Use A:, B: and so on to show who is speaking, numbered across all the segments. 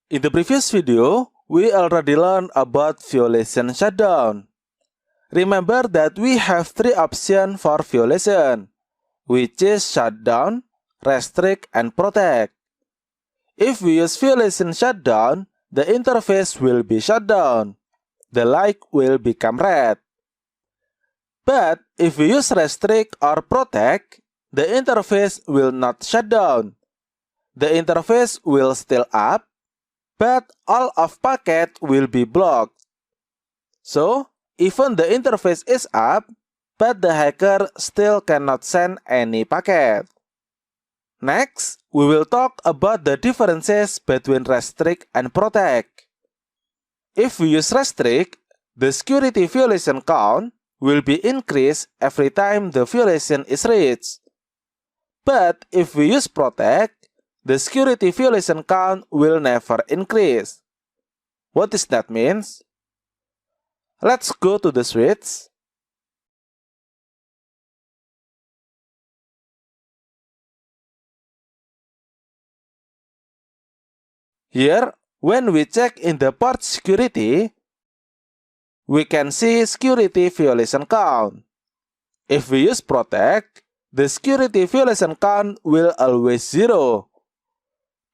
A: In the previous video, we already learned about violation shutdown. Remember that we have three options for violation, which is shutdown, restrict, and protect. If we use violation shutdown, the interface will be shut down. The light will become red. But if we use restrict or protect, the interface will not shut down. The interface will still up, but all of packet will be blocked. So, even the interface is up, but the hacker still cannot send any packet. Next, we will talk about the differences between restrict and protect. If we use restrict, the security violation count will be increased every time the violation is reached. But if we use protect, the security violation count will never increase. What does that mean? Let's go to the switch. Here, when we check in the port security, we can see security violation count. If we use protect, the security violation count will always 0.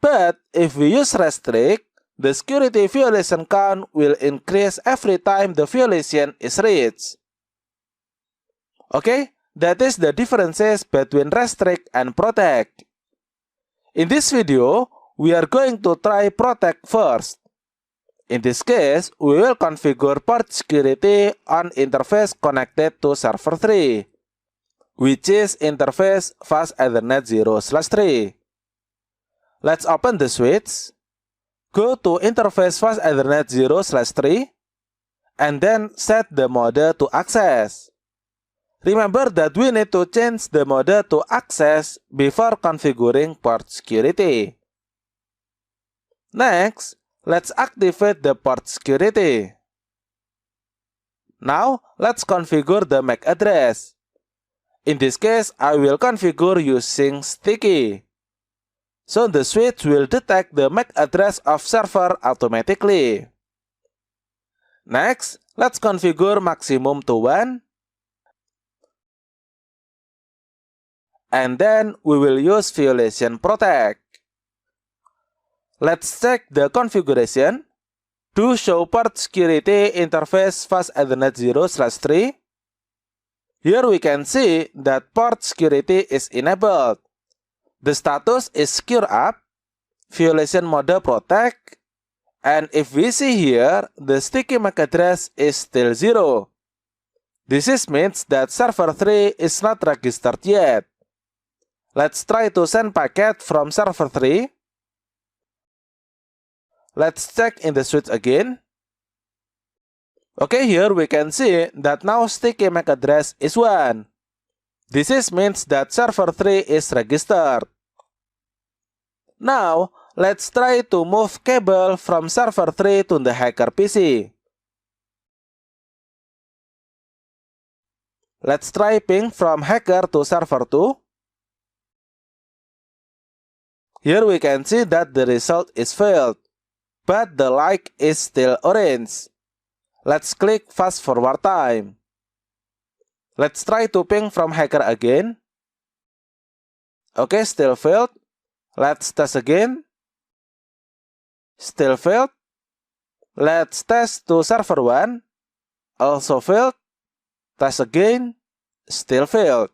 A: But if we use restrict, the security violation count will increase every time the violation is reached. Okay, that is the differences between restrict and protect. In this video, we are going to try protect first. In this case, we will configure port security on interface connected to server 3, which is interface fast Ethernet 0/3. Let's open the switch, go to interface fast Ethernet 0/3, and then set the mode to access. Remember that we need to change the mode to access before configuring port security. Next, let's activate the port security. Now, let's configure the MAC address. In this case, I will configure using sticky. So the switch will detect the MAC address of server automatically. Next, let's configure maximum to 1. And then we will use violation protect. Let's check the configuration. To show port security interface fast Ethernet 0/3. Here we can see that port security is enabled. The status is secure up, violation mode protect, and if we see here, the sticky MAC address is still 0. This means that server 3 is not registered yet. Let's try to send packet from server 3. Let's check in the switch again. Okay, here we can see that now sticky MAC address is 1. This means that server 3 is registered. Now, let's try to move cable from server 3 to the hacker PC. Let's try ping from hacker to server 2. Here we can see that the result is failed, but the light is still orange. Let's click fast forward time. Let's try to ping from hacker again. Okay, still failed. Let's test again. Still failed. Let's test to server 1. Also failed. Test again. Still failed.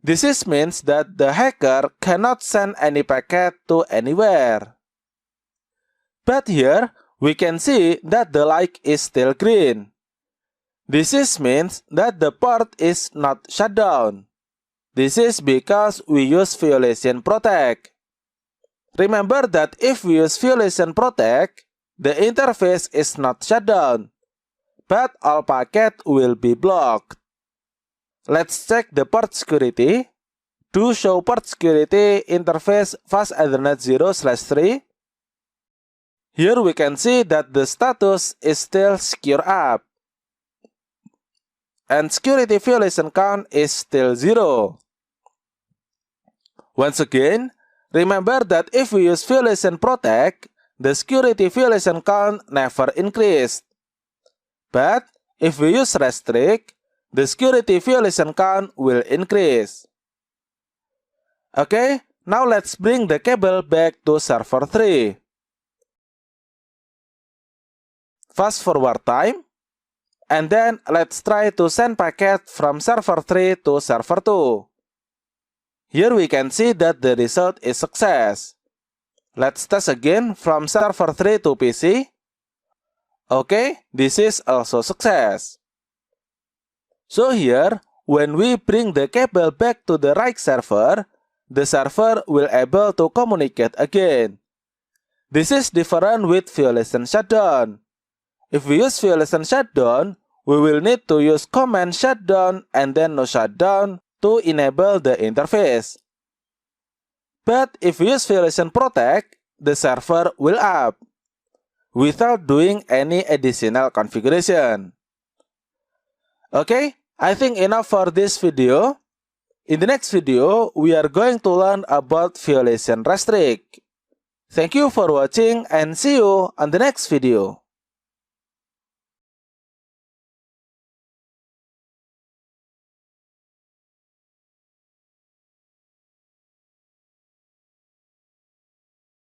A: This means that the hacker cannot send any packet to anywhere. But here, we can see that the light is still green. This means that the port is not shut down. This is because we use violation protect. Remember that if we use violation protect, the interface is not shut down, but all packet will be blocked. Let's check the port security. To show port security interface fast Ethernet 0/3. Here we can see that the status is still secure up. And security violation count is still 0. Once again, remember that if we use violation protect, the security violation count never increased. But if we use restrict, the security violation count will increase. Okay, now let's bring the cable back to server 3. Fast forward time, and then let's try to send packet from server 3 to server 2. Here we can see that the result is success. Let's test again from server 3 to PC. Okay, this is also success. So here, when we bring the cable back to the right server, the server will able to communicate again. This is different with violation shutdown. If we use violation shutdown, we will need to use command shutdown and then no shutdown to enable the interface. But if we use violation protect, the server will up without doing any additional configuration. Okay, I think enough for this video. In the next video, we are going to learn about violation restrict. Thank you for watching and see you on the next video.